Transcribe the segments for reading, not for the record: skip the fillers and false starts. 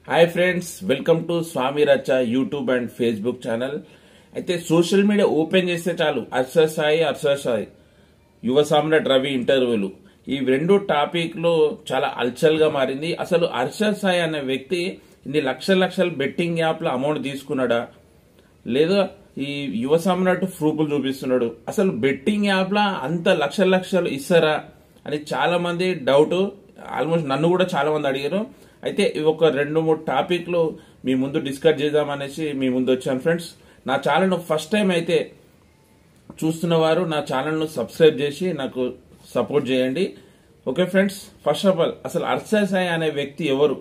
Hi friends, welcome to స్వామి రచ్చ YouTube and Facebook channel. అయితే social media open చేస్తే చాలు హర్షద్ సాయి యువ సామ్రాట్ రవి ఇంటర్వ్యూలు ఈ రెండు టాపిక్లు చాలా అల్చల్గా మారింది. అసలు హర్షద్ సాయి అనే వ్యక్తి ఇన్ని లక్షలు బెట్టింగ్ యాప్లో అమౌంట్ తీసుకున్నాడా లేదా ఈ యువ సామ్రాట్ ప్రూఫ్లు చూపిస్తున్నాడు. అసలు బెట్టింగ్ యాప్లో అంత లక్షలు ఇస్తారా అని చాలా మంది డౌట్. ఆల్మోస్ట్ నన్ను కూడా చాలా మంది అడిగారు. అయితే ఒక 2-3 టాపిక్లు మీ ముందు డిస్కస్ చేద్దామనేసి మీ ముందు వచ్చాను ఫ్రెండ్స్. నా ఛానల్ను ఫస్ట్ టైం అయితే చూస్తున్న వారు నా ఛానల్ను సబ్స్క్రైబ్ చేసి నాకు సపోర్ట్ చేయండి. Okay friends, first of all అసలు హర్షద్ సాయి అనే వ్యక్తి ఎవరు?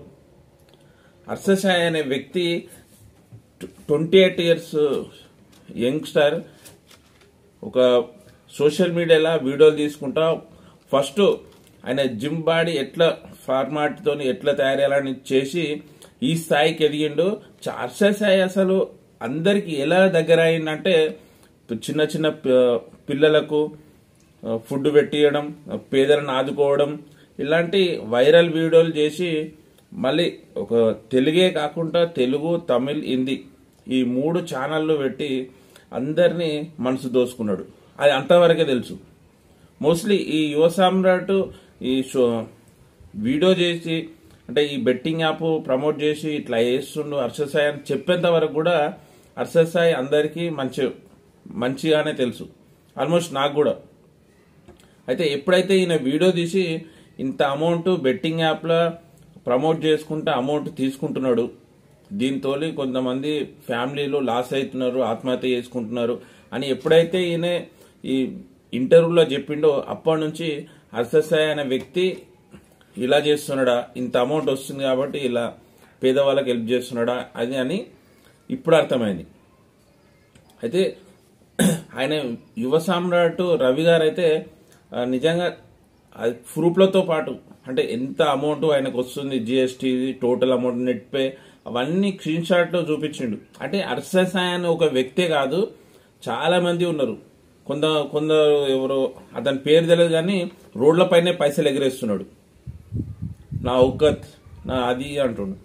హర్షద్ సాయి అనే వ్యక్తి 28 ఇయర్స్ యంగ్స్టర్. ఒక సోషల్ మీడియాలో వీడియోలు తీసుకుంటా ఫస్ట్ ఆయన జిమ్ బాడీ ఎట్లా ఫార్మాట్ తోని ఎట్లా తయారయ్యాలని చేసి ఈ స్థాయికి ఎదిగిండు. హర్షద్ సాయి అసలు అందరికి ఎలా దగ్గర అయిందంటే చిన్న పిల్లలకు ఫుడ్ పెట్టియడం, పేదలను ఆదుకోవడం, ఇలాంటి వైరల్ వీడియోలు చేసి మళ్ళీ ఒక తెలుగే కాకుండా తెలుగు, తమిళ్, హిందీ ఈ 3 ఛానళ్ళు పెట్టి అందరినీ మనసు దోసుకున్నాడు. అది అంతవరకే తెలుసు. మోస్ట్లీ ఈ యువ సామ్రాట్ ఈ వీడియో చేసి అంటే ఈ బెట్టింగ్ యాప్ ప్రమోట్ చేసి ఇట్లా చేస్తుండు హర్షద్ సాయి అని చెప్పేంత వరకు కూడా హర్షద్ సాయి అందరికీ మంచిగానే తెలుసు, ఆల్మోస్ట్ నాకు కూడా. అయితే ఎప్పుడైతే ఈయన వీడియో తీసి ఇంత అమౌంట్ బెట్టింగ్ యాప్లో ప్రమోట్ చేసుకుంటే అమౌంట్ తీసుకుంటున్నాడు, దీంతో కొంతమంది ఫ్యామిలీలు లాస్ అవుతున్నారు, ఆత్మహత్య చేసుకుంటున్నారు అని ఎప్పుడైతే ఈయన ఈ ఇంటర్వ్యూలో చెప్పిండో అప్పటి నుంచి హర్షద్ సాయి అనే వ్యక్తి ఇలా చేస్తున్నాడా, ఇంత అమౌంట్ వస్తుంది కాబట్టి ఇలా పేదవాళ్ళకి హెల్ప్ చేస్తున్నాడా అది అని ఇప్పుడు అర్థమైంది. అయితే ఆయన యువ సామ్రాట్ రవి గారు అయితే నిజంగా ప్రూఫ్లతో పాటు అంటే ఎంత అమౌంట్ ఆయనకు వస్తుంది, GST, total amount, net pay, అవన్నీ స్క్రీన్ షాట్ చూపించిండు. అంటే హర్షద్ సాయి అనే ఒక వ్యక్తే కాదు, చాలా మంది ఉన్నారు. కొందరు ఎవరో అతని పేరు తెలియదు కానీ రోడ్లపైనే పైసలు ఎగరేస్తున్నాడు. నా ఒక్కత్ నా అది అంటుండు.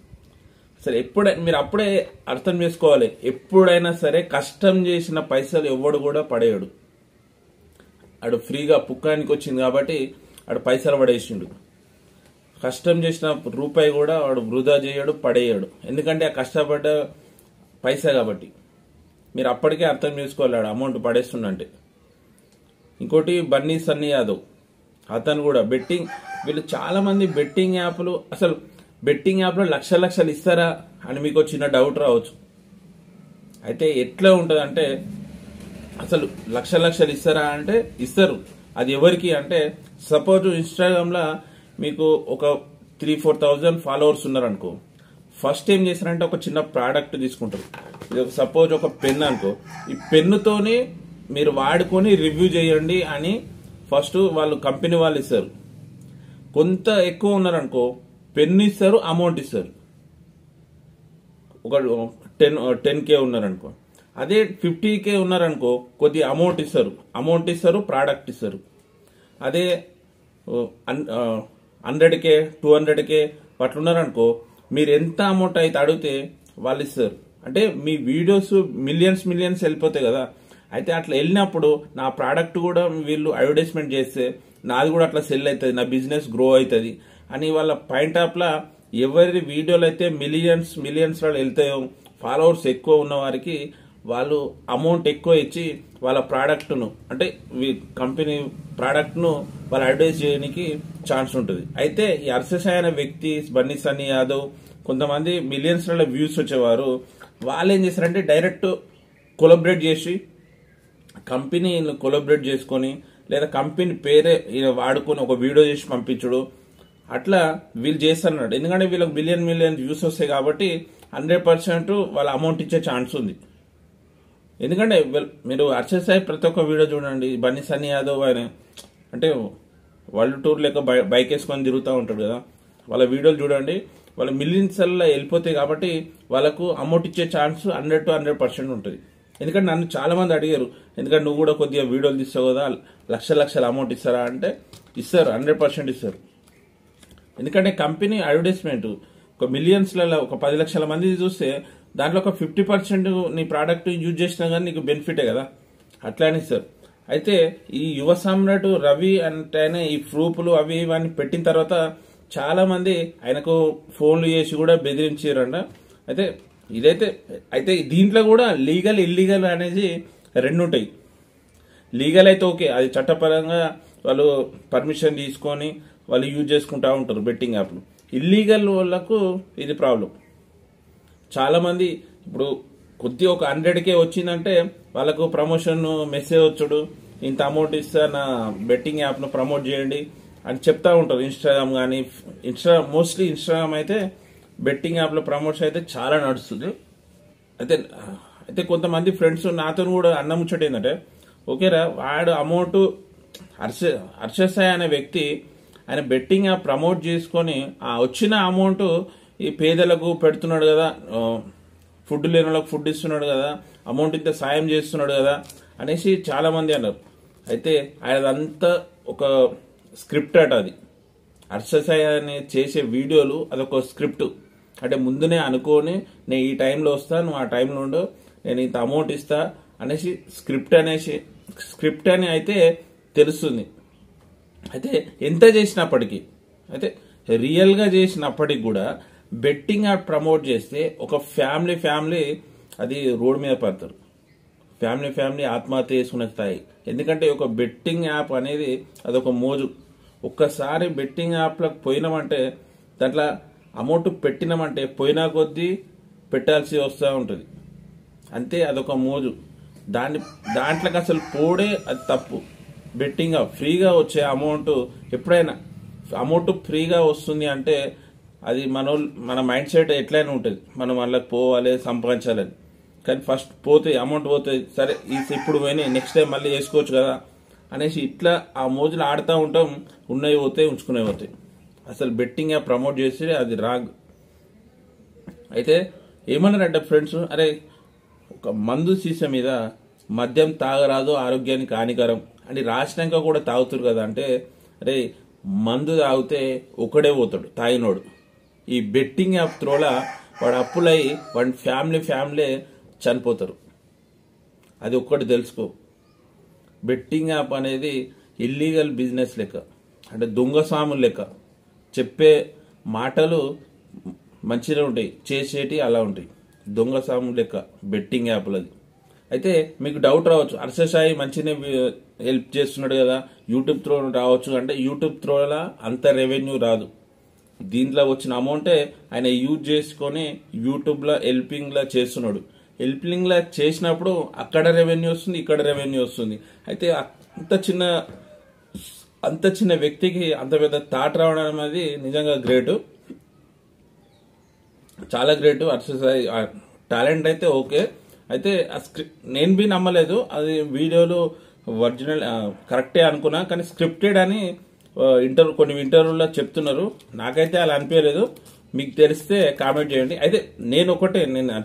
సరే, మీరు అప్పుడే అర్థం చేసుకోవాలి, ఎప్పుడైనా సరే కష్టం చేసిన పైసలు ఎవడు కూడా పడేయడు. ఆడు ఫ్రీగా పుక్కానికి వచ్చింది కాబట్టి ఆడు పైసలు పడేసిండు. కష్టం చేసిన రూపాయి కూడా వాడు వృధా చేయడు, పడేయడు. ఎందుకంటే ఆ కష్టపడ్డ పైసా కాబట్టి. మీరు అప్పటికే అర్థం చేసుకోవాలి ఆడు అమౌంట్ పడేస్తుండంటే. ఇంకోటి బన్నీ సన్నీ యాదవ్, అతను కూడా వీళ్ళు చాలా మంది బెట్టింగ్ యాప్లు, అసలు బెట్టింగ్ యాప్లో లక్షలు ఇస్తారా అని మీకు చిన్న డౌట్ రావచ్చు. అయితే ఎట్లా ఉంటుంది అంటే అసలు లక్షలు ఇస్తారా అంటే ఇస్తారు. అది ఎవరికి అంటే సపోజ్ ఇన్స్టాగ్రామ్లో మీకు ఒక 3-4,000 ఫాలోవర్స్ ఉన్నారనుకో, ఫస్ట్ ఏం చేస్తారంటే ఒక చిన్న ప్రోడక్ట్ తీసుకుంటారు. సపోజ్ ఒక పెన్ అనుకో, ఈ పెన్నుతోని మీరు వాడుకొని రివ్యూ చేయండి అని ఫస్ట్ వాళ్ళు కంపెనీ వాళ్ళు ఇస్తారు. కొంత ఎక్కువ ఉన్నారనుకో పెన్ ఇస్తారు, అమౌంట్ ఇస్తారు. ఒక 10K ఉన్నారనుకో, అదే 50K ఉన్నారనుకో కొద్ది అమౌంట్ ఇస్తారు, ప్రోడక్ట్ ఇస్తారు. అదే 100K 200K అట్లున్నారనుకో మీరు ఎంత అమౌంట్ అయితే అడిగితే వాళ్ళు ఇస్తారు. అంటే మీ వీడియోస్ మిలియన్స్ వెళ్ళిపోతాయి కదా. అయితే అట్లా వెళ్ళినప్పుడు నా ప్రోడక్ట్ కూడా వీళ్ళు అడ్వర్టైజ్మెంట్ చేస్తే నాది కూడా అట్లా సెల్ అవుతుంది, నా బిజినెస్ గ్రో అవుతుంది అని వాళ్ళ పాయింట్ ఆఫ్లా ఎవరి వీడియోలు అయితే మిలియన్స్ వాళ్ళు వెళ్తాయో, ఫాలోవర్స్ ఎక్కువ ఉన్న వారికి వాళ్ళు అమౌంట్ ఎక్కువ ఇచ్చి వాళ్ళ ప్రోడక్ట్ను అంటే కంపెనీ ప్రోడక్ట్ను వాళ్ళు అడ్వర్టైజ్ చేయడానికి ఛాన్స్ ఉంటుంది. అయితే ఈ హర్షద్ సాయి అనే వ్యక్తి, బన్నీ సన్నీ యాదవ్, కొంతమంది మిలియన్స్లలో వ్యూస్ వచ్చేవారు వాళ్ళు ఏం చేస్తారంటే డైరెక్ట్ కొలాబరేట్ చేసి కంపెనీని కొలాబరేట్ చేసుకొని లేదా కంపెనీ పేరే వాడుకొని ఒక వీడియో చేసి పంపించడు, అట్లా వీళ్ళు చేస్తున్నారు. ఎందుకంటే వీళ్ళకి మిలియన్ వ్యూస్ వస్తాయి కాబట్టి 100% వాళ్ళ అమౌంట్ ఇచ్చే ఛాన్స్ ఉంది. ఎందుకంటే మీరు హర్షద్ సాయి ప్రతి ఒక్క వీడియో చూడండి, బన్నీ సన్నీ యాదవ్ ఆయన అంటే వరల్డ్ టూర్ లెక్క బైక్ వేసుకొని తిరుగుతూ ఉంటాడు కదా, వాళ్ళ వీడియోలు చూడండి, వాళ్ళ మిలియన్స్లో వెళ్ళిపోతాయి కాబట్టి వాళ్ళకు అమౌంట్ ఇచ్చే ఛాన్స్ 100% ఉంటుంది. ఎందుకంటే నన్ను చాలా మంది అడిగారు, ఎందుకంటే నువ్వు కూడా కొద్దిగా వీడియోలు తీస్తావు కదా, లక్షల అమౌంట్ ఇస్తారా అంటే ఇస్తారు, 100% ఇస్తారు. ఎందుకంటే కంపెనీ అడ్వర్టైజ్మెంట్ ఒక మిలియన్స్లలో ఒక 10 లక్షల మంది చూస్తే దాంట్లో ఒక 50% నీ ప్రోడక్ట్ యూజ్ చేసినా కానీ నీకు బెనిఫిటే కదా, అట్లానే సార్. అయితే ఈ యువ సామ్రాట్ రవి అంటే ఈ ప్రూఫ్లు అవి ఇవన్నీ పెట్టిన తర్వాత చాలా మంది ఆయనకు ఫోన్లు చేసి కూడా బెదిరించారంట. అయితే దీంట్లో కూడా లీగల్ ఇల్లీగల్ అనేది రెండు ఉంటాయి. లీగల్ అయితే ఓకే, అది చట్టపరంగా వాళ్ళు పర్మిషన్ తీసుకొని వాళ్ళు యూజ్ చేసుకుంటా ఉంటారు బెట్టింగ్ యాప్లు. ఇల్లీగల్ వాళ్ళకు ఇది ప్రాబ్లం. చాలా మంది ఇప్పుడు కొద్దిగా ఒక 100K వచ్చిందంటే వాళ్ళకు ప్రమోషన్ మెసేజ్ వచ్చుడు, ఇంత అమౌంట్ ఇస్తా నా బెట్టింగ్ యాప్ను ప్రమోట్ చేయండి అని చెప్తా ఉంటారు. ఇన్స్టాగ్రామ్ కానీ మోస్ట్లీ ఇన్స్టాగ్రామ్ అయితే బెట్టింగ్ యాప్లో ప్రమోషన్ అయితే చాలా నడుస్తుంది. అయితే కొంతమంది ఫ్రెండ్స్ నాతో కూడా అన్న ముచ్చట ఏంటంటే, ఓకేరా వాడు అమౌంట్ హర్ష సాయి అనే వ్యక్తి ఆయన బెట్టింగ్ యాప్ ప్రమోట్ చేసుకొని ఆ వచ్చిన అమౌంట్ ఈ పేదలకు పెడుతున్నాడు కదా, ఫుడ్ లేని వాళ్ళకి ఫుడ్ ఇస్తున్నాడు కదా, అమౌంట్ ఇంత సాయం చేస్తున్నాడు కదా అనేసి చాలా మంది అన్నారు. అయితే ఆయనదంతా ఒక స్క్రిప్ట్ అట. అది హర్ష సాయి అని చేసే వీడియోలు అదొక స్క్రిప్ట్. అంటే ముందునే అనుకోని నేను ఈ టైంలో వస్తా, నువ్వు ఆ టైంలో ఉండు, నేను ఇంత అమౌంట్ ఇస్తా అనేసి స్క్రిప్ట్ అని అయితే తెలుస్తుంది. అయితే ఎంత చేసినప్పటికీ, అయితే రియల్గా చేసినప్పటికి కూడా బెట్టింగ్ యాప్ ప్రమోట్ చేస్తే ఒక ఫ్యామిలీ అది రోడ్ మీద పడతారు. ఫ్యామిలీ ఆత్మహత్య చేసుకునే స్థాయి. ఎందుకంటే ఒక బెట్టింగ్ యాప్ అనేది అదొక మోజు. ఒక్కసారి బెట్టింగ్ యాప్లకు పోయినామంటే దాంట్లో అమౌంట్ పెట్టినామంటే పోయినా కొద్దీ పెట్టాల్సి వస్తూ ఉంటుంది. అంతే, అదొక మోజు. దాంట్లోకి అసలు పోడే అది తప్పు. బెట్టింగ్ ఫ్రీగా వచ్చే అమౌంట్, ఎప్పుడైనా అమౌంట్ ఫ్రీగా వస్తుంది అంటే అది మన మైండ్ సెట్ ఎట్లయినా ఉంటుంది, మనం వాళ్ళకి పోవాలి సంపాదించాలని. కానీ ఫస్ట్ అమౌంట్ పోతుంది, సరే ఇప్పుడు పోయినాయి నెక్స్ట్ టైం మళ్ళీ వేసుకోవచ్చు కదా అనేసి ఇట్లా ఆ మోజులు ఆడుతూ ఉంటాం. ఉన్నవి పోతాయి, ఉంచుకునేవి పోతాయి. అసలు బెట్టింగ్ యాప్ ప్రమోట్ చేస్తే అది రాంగ్. అయితే ఏమన్నారంటే ఫ్రెండ్స్, అరే ఒక మందు సీసా మీద మద్యం తాగరాదు, ఆరోగ్యానికి హానికరం అని రాసినాక కూడా తాగుతారు కదా. అంటే అరే మందు తాగితే ఒకడే పోతాడు తాగినోడు. ఈ బెట్టింగ్ యాప్ త్రోల వాడు అప్పులై వాడి ఫ్యామిలీ చనిపోతారు. అది ఒక్కటి తెలుసుకో. బెట్టింగ్ యాప్ అనేది ఇల్లీగల్ బిజినెస్ లెక్క, అంటే దొంగ సాములు లెక్క. చెప్పే మాటలు మంచిగా ఉంటాయి, చేసేటి అలా ఉంటాయి. దొంగ సాములు లెక్క బెట్టింగ్ యాప్లది. అయితే మీకు డౌట్ రావచ్చు, హర్ష సాయి మంచిగానే హెల్ప్ చేస్తున్నాడు కదా, యూట్యూబ్ త్రో రావచ్చు అంటే యూట్యూబ్ త్రోలా అంత రెవెన్యూ రాదు. దీంట్లో వచ్చిన అమౌంటే ఆయన యూజ్ చేసుకొని యూట్యూబ్లో హెల్పింగ్లా చేస్తున్నాడు. హెల్పింగ్లా చేసినప్పుడు అక్కడ రెవెన్యూ వస్తుంది, ఇక్కడ రెవెన్యూ వస్తుంది. అయితే అంత చిన్న వ్యక్తికి అంత పెద్ద థాట్ రావడం అనేది నిజంగా గ్రేటు, చాలా గ్రేటు. హర్ష సాయి టాలెంట్ అయితే ఓకే. అయితే నేను బి నమ్మలేదు, అది వీడియోలు ఒరిజినల్ కరెక్టే అనుకున్నా. కానీ స్క్రిప్టెడ్ అని కొన్ని ఇంటర్వ్యూలో చెప్తున్నారు. నాకైతే అలా అనిపించలేదు. మీకు తెలిస్తే కామెంట్ చేయండి. అయితే నేను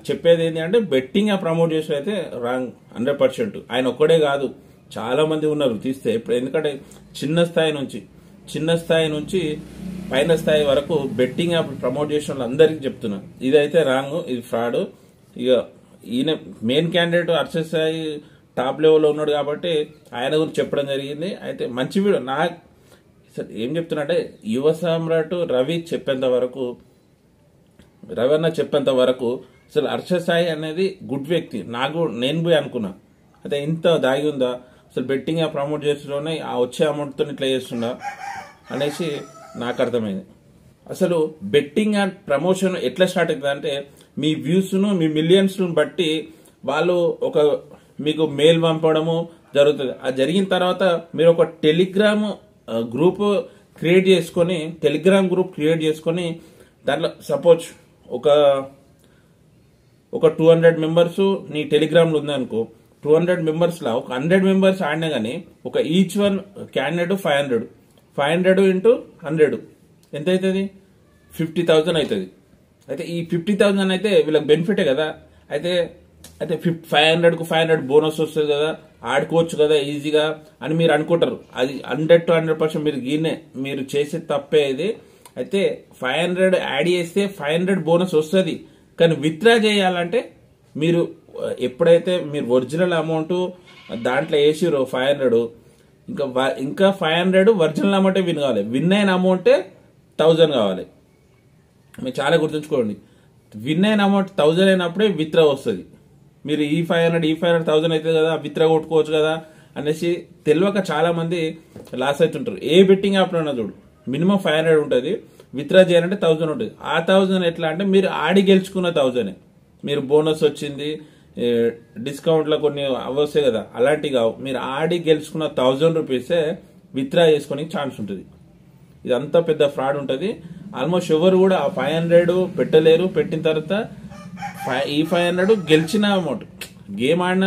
చెప్పేది ఏంటి అంటే, బెట్టింగ్ ప్రమోట్ చేసి అయితే రాంగ్ 100%. ఆయన ఒక్కడే కాదు, చాలా మంది ఉన్నారు తీస్తే. ఇప్పుడు ఎందుకంటే చిన్న స్థాయి నుంచి పైన స్థాయి వరకు బెట్టింగ్ యాప్ ప్రమోట్ చేసిన వాళ్ళందరికీ చెప్తున్నా, ఇదైతే రాంగ్, ఇది ఫ్రాడ్. ఇక ఈయన main candidate Harsha Sai top లెవెల్లో ఉన్నాడు కాబట్టి ఆయన గురించి చెప్పడం జరిగింది. అయితే మంచి వీడియో. ఏం చెప్తున్నా అంటే, యువ సామ్రాట్ రవి అన్న చెప్పేంత వరకు అసలు హర్ష సాయి అనేది గుడ్ వ్యక్తి. నేను పోయి అనుకున్నా, అయితే ఇంత దాగి ఉందా అసలు బెట్టింగ్ ప్రమోట్ చేస్తుండే ఆ వచ్చే అమౌంట్తో ఇట్లా చేస్తుందా అనేసి నాకు అర్థమైంది. అసలు బెట్టింగ్ అండ్ ప్రమోషన్ ఎట్లా స్టార్ట్ అవుతుంది అంటే, మీ వ్యూస్ను మీ మిలియన్స్ను బట్టి వాళ్ళు మీకు మెయిల్ పంపడము జరుగుతుంది. అది జరిగిన తర్వాత మీరు ఒక టెలిగ్రామ్ గ్రూప్ క్రియేట్ చేసుకొని దాంట్లో సపోజ్ ఒక 200 మెంబర్స్ నీ టెలిగ్రామ్లో ఉందనుకో, 200 మెంబర్స్లో ఒక 100 మెంబర్స్ ఆడినా కానీ ఒక ఈచ్ వన్ క్యాండిడేట్ 500 ఇంటూ 100 ఎంత అవుతుంది? 50,000 అవుతుంది. అయితే ఈ 50,000 అయితే వీళ్ళకి బెనిఫిటే కదా. అయితే 500కు 500 బోనస్ వస్తుంది కదా, ఆడుకోవచ్చు కదా ఈజీగా అని మీరు అనుకుంటారు. అది 100 to 100% మీరు చేసే తప్పే ఇది. అయితే 500 యాడ్ చేస్తే 500 బోనస్ వస్తుంది. కానీ విత్డ్రా చేయాలంటే మీరు ఎప్పుడైతే మీరు ఒరిజినల్ అమౌంట్ దాంట్లో వేసిరో 500, ఇంకా 500 ఒరిజినల్ అమౌంటే విన్ కావాలి. విన్ అయిన అమౌంటే 1000 కావాలి. మీరు చాలా గుర్తుంచుకోండి, విన్ అయిన అమౌంట్ 1000 అయినప్పుడే విత్డ్రా వస్తుంది. మీరు ఈ 500 1000 అవుతుంది కదా, విత్డ్రా కొట్టుకోవచ్చు కదా అనేసి తెలియక చాలా మంది లాస్ అవుతుంటారు. ఏ బెట్టింగ్ యాప్లో చూడు మినిమం 500 ఉంటుంది, విత్డ్రా చేయాలంటే 1000 ఉంటుంది. ఆ 1000 ఎట్లా అంటే మీరు ఆడి గెలుచుకున్న 1000, మీరు బోనస్ వచ్చింది డిస్కౌంట్లో కొన్ని అవస్తాయి కదా, అలాంటివి కావు. మీరు ఆడి గెలుచుకున్న 1000 రూపీసే విత్డ్రా చేసుకునే ఛాన్స్ ఉంటుంది. ఇదంతా పెద్ద ఫ్రాడ్ ఉంటుంది. ఆల్మోస్ట్ ఎవరు కూడా ఆ 500 పెట్టలేరు. పెట్టిన తర్వాత ఈ 500 గెలిచిన అమౌంట్, గేమ్ ఆడిన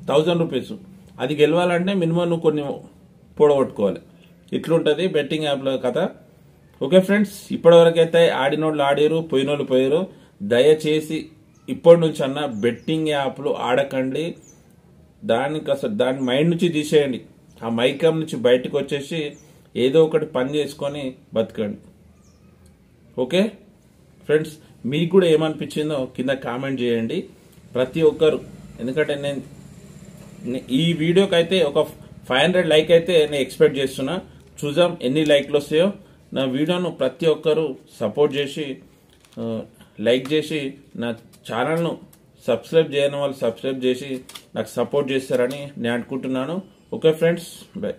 1000 రూపీస్, అది గెలవాలంటే మినిమం నువ్వు కొన్ని పొడగొట్టుకోవాలి. ఇట్లుంటుంది బెట్టింగ్ యాప్లో కథ. ఓకే ఫ్రెండ్స్, ఇప్పటివరకు అయితే ఆడినోళ్ళు ఆడారు, పోయినోళ్ళు పోయారు. దయచేసి ఇప్పటి నుంచి అన్న బెట్టింగ్ యాప్లు ఆడకండి. దాని మైండ్ నుంచి తీసేయండి. ఆ మైకం నుంచి బయటకు వచ్చేసి ఏదో ఒకటి పని చేసుకొని బతకండి. ఓకే ఫ్రెండ్స్, మీకు కూడా ఏమనిపించిందో కింద కామెంట్ చేయండి ప్రతి ఒక్కరు. ఎందుకంటే నేను ఈ వీడియోకి అయితే ఒక 500 లైక్ అయితే నేను ఎక్స్పెక్ట్ చేస్తున్నా. చూద్దాం ఎన్ని లైక్లు వస్తాయో. నా వీడియోను ప్రతి ఒక్కరు సపోర్ట్ చేసి లైక్ చేసి నా ఛానల్ను సబ్స్క్రైబ్ చేయని వాళ్ళు సబ్స్క్రైబ్ చేసి నాకు సపోర్ట్ చేస్తారని నేను అనుకుంటున్నాను. Okay friends, by.